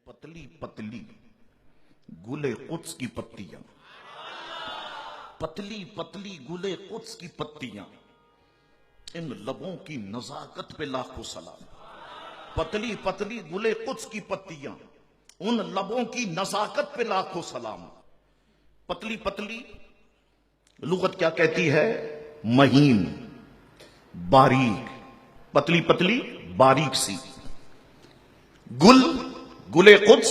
पतली पतली गुले कुद्स की पत्तियां, पतली पतली गुले कुद्स की पत्तियां, इन लबों की नजाकत पे लाखों सलाम। पतली पतली गुले कुद्स की पत्तियां, उन लबों की नजाकत पे लाखों सलाम। पतली पतली लुगत क्या कहती है? महीन, बारीक, पतली पतली बारीक सी। गुल, गुले कुद्स,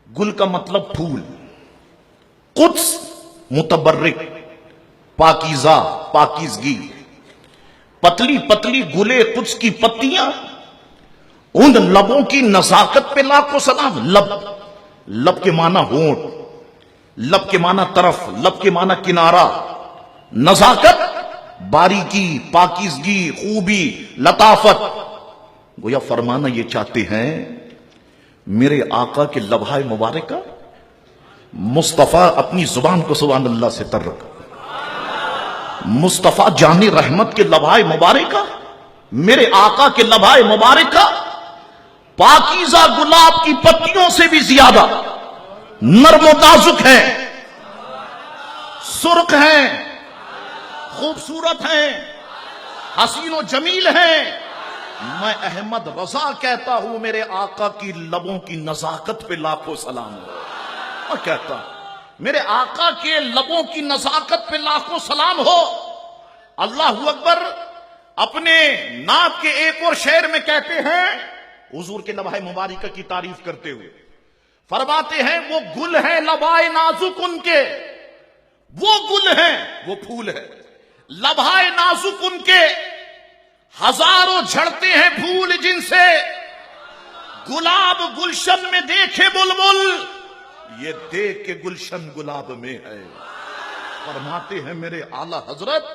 गुल का मतलब फूल, कुद्स मुतबर्रिक, पाकीज़ा, पाकीज़गी। पतली पतली गुले कुद्स की पत्तियां, उन लबों की नजाकत पे लाखों सलाम। लब, लब के माना होंठ, लब के माना तरफ, लब के माना किनारा। नजाकत, बारीकी, पाकीज़गी, खूबी, लताफत। गोया फरमाना ये चाहते हैं मेरे आका के लबहाए मुबारक का मुस्तफा अपनी जुबान को सुभान अल्लाह से तर रखा। मुस्तफा जानी रहमत के लबहाए मुबारक का, मेरे आका के लबहाए मुबारक का पाकीज़ा गुलाब की पत्तियों से भी ज्यादा नर्म नाजुक है, सुर्ख है, खूबसूरत है, हसीनो जमील है। मैं अहमद रजा कहता हूं मेरे आका की लबों की नजाकत पे लाखों सलाम हो। मैं कहता हूं मेरे आका के लबों की नजाकत पे लाखों सलाम हो। अल्लाह अकबर अपने नात के एक और शेर में कहते हैं, हुजूर के लबाए मुबारक की तारीफ करते हुए फरमाते हैं, वो गुल है लबाए नाजुक उनके, वो गुल है, वो फूल है, लबाए नाजुक उनके हजारों झड़ते हैं फूल जिनसे गुलाब गुलशन में देखे बुलबुल, ये देख के गुलशन गुलाब में है। फरमाते हैं मेरे आला हजरत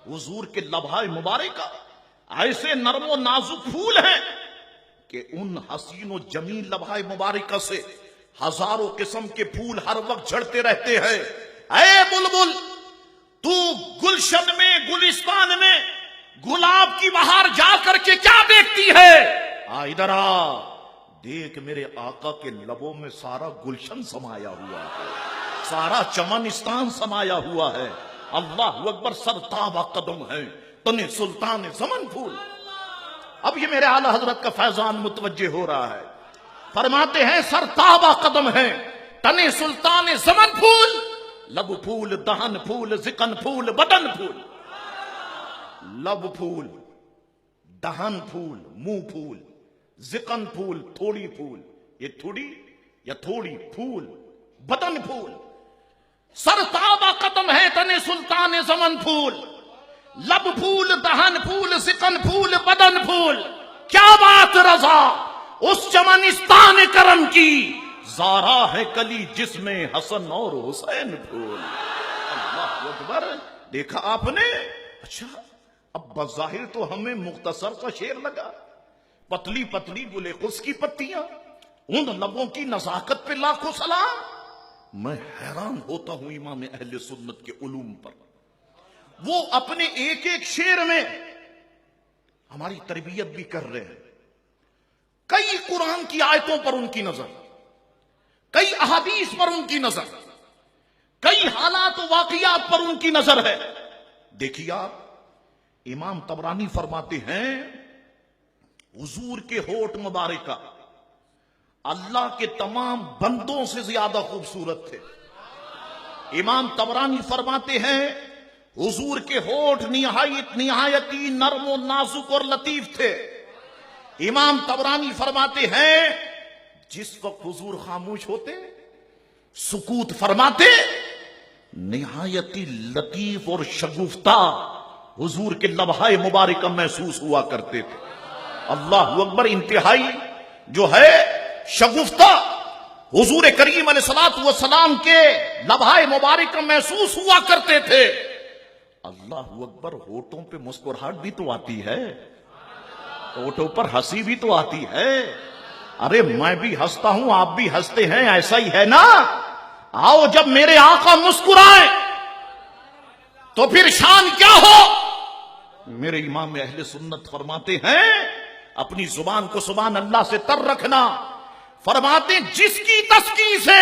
हुजूर के लबहाए मुबारक का ऐसे नरमो नाजुक फूल हैं कि उन हसीनो जमील लबहाए मुबारक से हजारों किस्म के फूल हर वक्त झड़ते रहते हैं। ऐ बुलबुल, तू गुलशन में, गुलिस्तान में गुलाब की बहार जा करके क्या देखती है? आ इधर आ, देख मेरे आका के लबों में सारा गुलशन समाया हुआ है, सारा चमनिस्तान समाया हुआ है। अल्लाह अकबर, सरताबा कदम है तने सुल्तान ज़मन फूल। अब ये मेरे आला हजरत का फैजान मुतवज्जे हो रहा है। फरमाते हैं सरताबा कदम है तने सुल्तान ज़मन फूल, लब फूल, दहन फूल, जिकन फूल, बदन फूल। लब फूल, दहन फूल, मुंह फूल, जिकन फूल, थोड़ी फूल, ये थोड़ी या थोड़ी फूल, बदन फूल। सरताबा कदम है तने सुल्तान ज़मन फूल, लब फूल, दहन फूल, जिकन फूल, बदन फूल। क्या बात रजा उस चमनिस्तान करम की, ज़ारा है कली जिसमें हसन और हुसैन फूल। अल्लाह अकबर, देखा आपने? अच्छा, अब बज़ाहिर तो हमें मुख्तसर सा शेर लगा, पतली पतली गुले कुद्स की पत्तियां, उन लबों की नजाकत पे लाखों सलाम। मैं हैरान होता हूं इमाम अहले सुन्नत के उलूम पर। वो अपने एक एक शेर में हमारी तरबियत भी कर रहे हैं। कई कुरान की आयतों पर उनकी नजर, कई अहादीस पर उनकी नजर, कई हालात वाकयात पर उनकी नजर है। देखिए आप, इमाम तबरानी फरमाते हैं हुजूर के होठ मुबारक का अल्लाह के तमाम बंदों से ज्यादा खूबसूरत थे। इमाम तबरानी फरमाते हैं हुजूर के होठ निहायती नर्म और नाजुक और लतीफ थे। इमाम तबरानी फरमाते हैं जिस वक्त हुजूर खामोश होते, सुकूत फरमाते, निहायती लतीफ और शगुफ्ता हुजूर के लबहाए मुबारक महसूस हुआ करते थे। अल्लाह अकबर, इंतहाई जो है शगुफ्ता हुजूर करीम अलैहिस्सलातु वस्सलाम के लबहाए मुबारक महसूस हुआ करते थे। अल्लाह अकबर, होठों पे मुस्कुराहट भी तो आती है, होठों पर हंसी भी तो आती है। अरे मैं भी हंसता हूं, आप भी हंसते हैं, ऐसा ही है ना? आओ जब मेरे आका मुस्कुराए तो फिर शान क्या हो? मेरे इमाम अहले सुन्नत फरमाते हैं अपनी जुबान को सुभान अल्लाह से तर रखना। فرماتے ہیں جس کی تسکین سے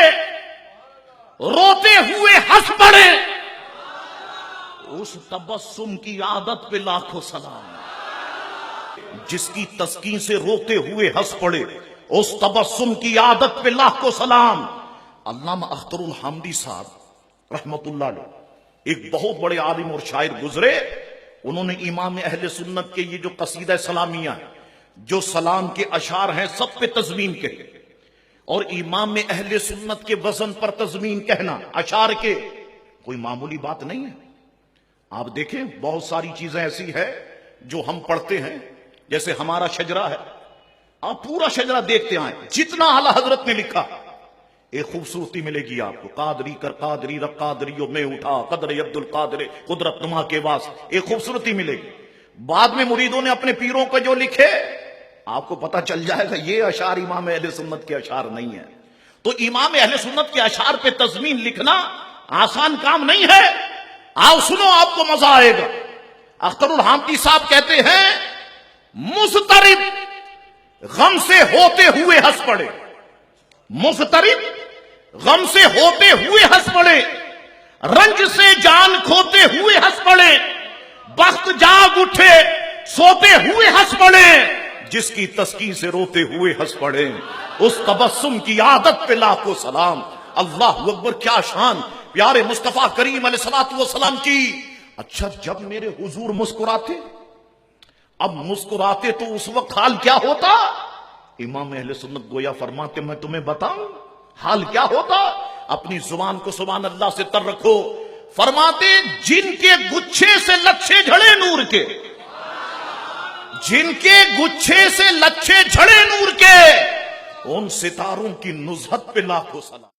روتے ہوئے ہنس پڑے اس تبسم کی عادت پہ لاکھوں سلام. جس کی تسکین سے روتے ہوئے ہنس پڑے اس تبسم کی عادت پہ لاکھوں سلام. علامہ اختر الحمدی صاحب رحمت اللہ علیہ ایک بہت بڑے عالم اور شاعر گزرے. انہوں نے امام اہل سنت کے یہ جو قصیدہ سلامیہ ہے، جو سلام کے اشعار ہیں، سب پہ تضمین کہے. اور امام اہل سنت کے وزن پر تضمین کہنا اشعار کے کوئی معمولی بات نہیں ہے. آپ دیکھیں بہت ساری چیزیں ایسی ہے جو ہم پڑھتے ہیں، جیسے ہمارا شجرہ ہے. آپ پورا شجرہ دیکھتے آئیں، جتنا اعلیٰ حضرت نے لکھا ایک خوبصورتی ملے گی آپ کو. قادری کر قادری رب قادریوں میں اٹھا قدر عبد القادر قدرت نما کے واس، ایک خوبصورتی ملے گی. بعد میں مریدوں نے اپنے پیروں کو جو لکھے آپ کو پتا چل جائے گا یہ اشعار امام اہل سنت کے اشعار نہیں ہیں. تو امام اہل سنت کے اشعار پہ تضمین لکھنا آسان کام نہیں ہے. آؤ سنو، آپ کو مزہ آئے گا. اختر الحمدی صاحب کہتے ہیں مضطرب غم سے ہوتے ہوئے ہنس پڑے. مضطرب غم سے ہوتے ہوئے ہنس پڑے، رنج سے جان کھوتے ہوئے ہنس پڑے، بخت جاگ اٹھے سوتے ہوئے ہنس پڑے. جس کی تسکین سے روتے ہوئے ہنس پڑے اس تبسم کی عادت پہ لاکھوں سلام. اللہ اکبر، کیا شان پیارے مصطفیٰ کریم علیہ الصلوۃ والسلام کی. اچھا جب میرے حضور مسکراتے، اب مسکراتے تو اس وقت حال کیا ہوتا؟ امام اہل سنت گویا فرماتے میں تمہیں بتاؤں حال کیا ہوتا. اپنی زبان کو سبحان اللہ سے تر رکھو. فرماتے جن کے گچھے سے لچھے جھڑے نور کے، جن کے گچھے سے لچھے جھڑے نور کے، ان ستاروں کی نزہت پہ لاکھوں سلام.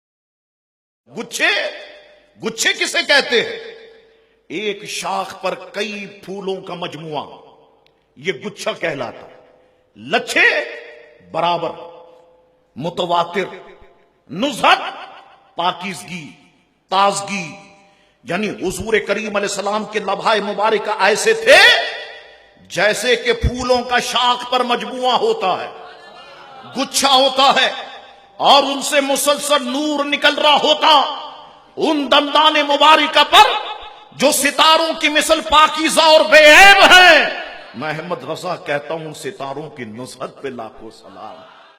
گچھے کسے کہتے ہیں؟ ایک شاخ پر کئی پھولوں کا مجموعہ، یہ گچھا کہلاتا. لچھے برابر، متواتر، نزہت پاکیزگی، تازگی. یعنی حضور کریم علیہ السلام کے لبھائے مبارکہ ایسے تھے جیسے کہ پھولوں کا شاخ پر مجموعہ ہوتا ہے، گچھا ہوتا ہے اور ان سے مسلسل نور نکل رہا ہوتا. ان دندان مبارکہ پر جو ستاروں کی مثل پاکیزہ اور بے عیب ہیں، میں احمد رضا کہتا ہوں ستاروں کی نزہت پہ لاکھوں سلام.